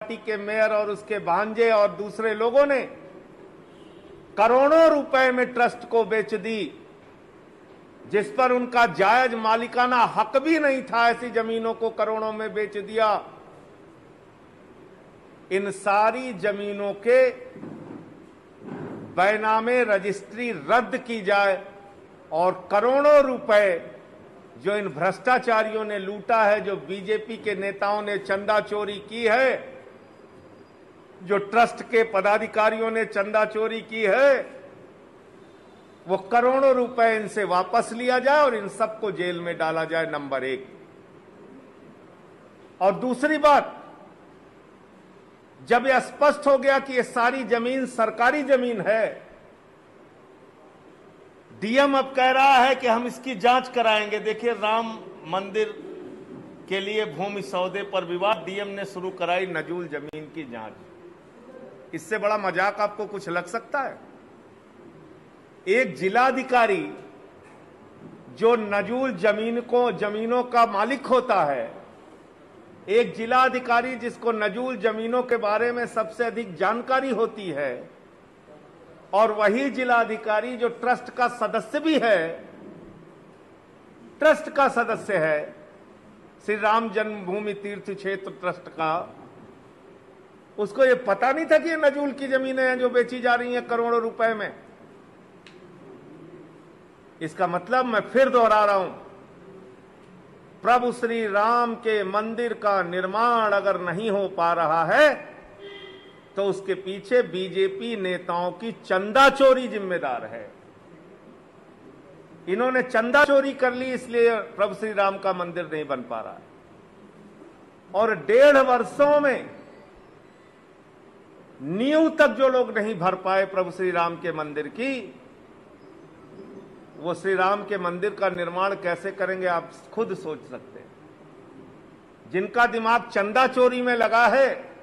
Party के mayor और उसके भांजे और दूसरे लोगों ने करोड़ों रुपए में ट्रस्ट को बेच दी, जिस पर उनका जायज मालिकाना हक भी नहीं था। ऐसी जमीनों को करोड़ों में बेच दिया। इन सारी जमीनों के बैनामे रजिस्ट्री रद्द की जाए और करोड़ों रुपए जो इन भ्रष्टाचारियों ने लूटा है, जो बीजेपी के नेताओं ने चंदा चोरी की है, जो ट्रस्ट के पदाधिकारियों ने चंदा चोरी की है, वो करोड़ों रुपए इनसे वापस लिया जाए और इन सबको जेल में डाला जाए, नंबर 1। और दूसरी बात, जब यह स्पष्ट हो गया कि ये सारी जमीन सरकारी जमीन है, डीएम अब कह रहा है कि हम इसकी जांच कराएंगे। देखिए, राम मंदिर के लिए भूमि सौदे पर विवाद, डीएम ने शुरू कराई नजूल जमीन की जांच। इससे बड़ा मजाक आपको कुछ लग सकता है? एक जिलाधिकारी जो नजूल जमीनों का मालिक होता है, एक जिलाधिकारी जिसको नजूल जमीनों के बारे में सबसे अधिक जानकारी होती है, और वही जिलाधिकारी जो ट्रस्ट का सदस्य भी है, ट्रस्ट का सदस्य है श्री राम जन्मभूमि तीर्थ क्षेत्र ट्रस्ट का, उसको ये पता नहीं था कि ये नजूल की जमीनें हैं जो बेची जा रही हैं करोड़ों रुपए में। इसका मतलब, मैं फिर दोहरा रहा हूं, प्रभु श्री राम के मंदिर का निर्माण अगर नहीं हो पा रहा है तो उसके पीछे बीजेपी नेताओं की चंदा चोरी जिम्मेदार है। इन्होंने चंदा चोरी कर ली, इसलिए प्रभु श्री राम का मंदिर नहीं बन पा रहा है। और 1.5 वर्षों में नींव तक जो लोग नहीं भर पाए प्रभु श्री राम के मंदिर की, वो श्री राम के मंदिर का निर्माण कैसे करेंगे आप खुद सोच सकते हैं। जिनका दिमाग चंदा चोरी में लगा है,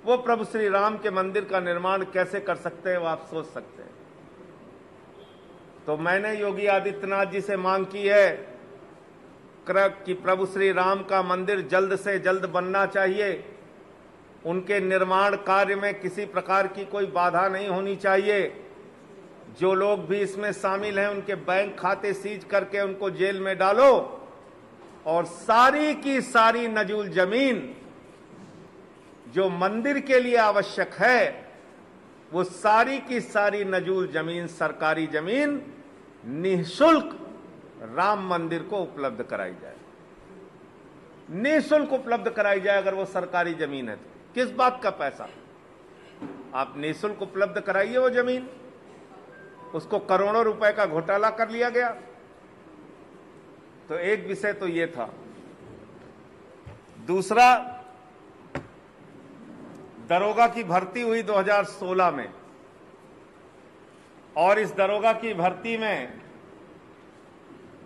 वो प्रभु श्री राम के मंदिर का निर्माण कैसे कर सकते हैं, वो आप सोच सकते हैं। तो मैंने योगी आदित्यनाथ जी से मांग की है कि प्रभु श्री राम का मंदिर जल्द से जल्द बनना चाहिए। उनके निर्माण कार्य में किसी प्रकार की कोई बाधा नहीं होनी चाहिए। जो लोग भी इसमें शामिल हैं, उनके बैंक खाते सीज करके उनको जेल में डालो, और सारी की सारी नजूल जमीन जो मंदिर के लिए आवश्यक है, वो सारी की सारी नजूल जमीन, सरकारी जमीन, निःशुल्क राम मंदिर को उपलब्ध कराई जाए। निःशुल्क उपलब्ध कराई जाए। अगर वो सरकारी जमीन है तो किस बात का पैसा? आप निःशुल्क उपलब्ध कराइए वो जमीन। उसको करोड़ों रुपए का घोटाला कर लिया गया। तो एक विषय तो ये था। दूसरा, दरोगा की भर्ती हुई 2016 में, और इस दरोगा की भर्ती में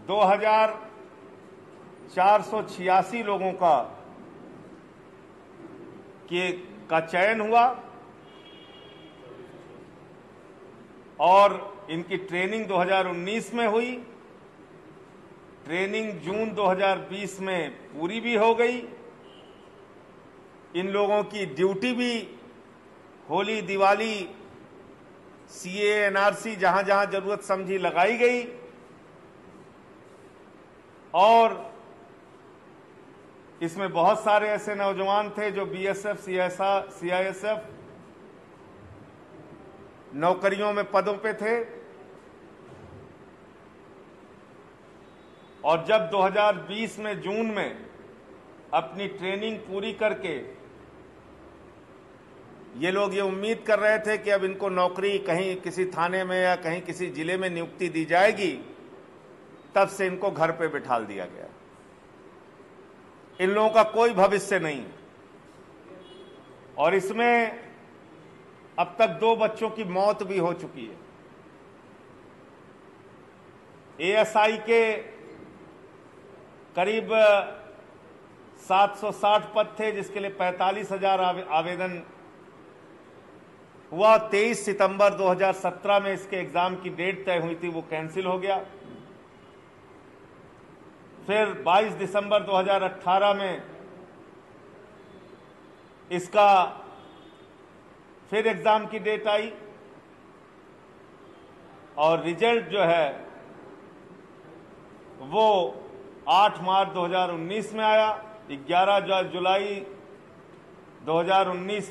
2486 लोगों का चयन हुआ, और इनकी ट्रेनिंग 2019 में हुई। ट्रेनिंग जून 2020 में पूरी भी हो गई। इन लोगों की ड्यूटी भी होली, दिवाली, सीए, एनआरसी जहां जहां जरूरत समझी लगाई गई। और इसमें बहुत सारे ऐसे नौजवान थे जो बीएसएफ, सीआईएसएफ नौकरियों में पदों पे थे। और जब 2020 में जून में अपनी ट्रेनिंग पूरी करके ये लोग ये उम्मीद कर रहे थे कि अब इनको नौकरी कहीं किसी थाने में या कहीं किसी जिले में नियुक्ति दी जाएगी, तब से इनको घर पे बिठा दिया गया। इन लोगों का कोई भविष्य नहीं। और इसमें अब तक 2 बच्चों की मौत भी हो चुकी है। एएसआई के करीब 760 पद थे, जिसके लिए 45,000 आवेदन हुआ। 23 सितंबर 2017 में इसके एग्जाम की डेट तय हुई थी, वो कैंसिल हो गया। फिर 22 दिसंबर 2018 में इसका फिर एग्जाम की डेट आई और रिजल्ट जो है वो 8 मार्च 2019 में आया। 11 जुलाई 2019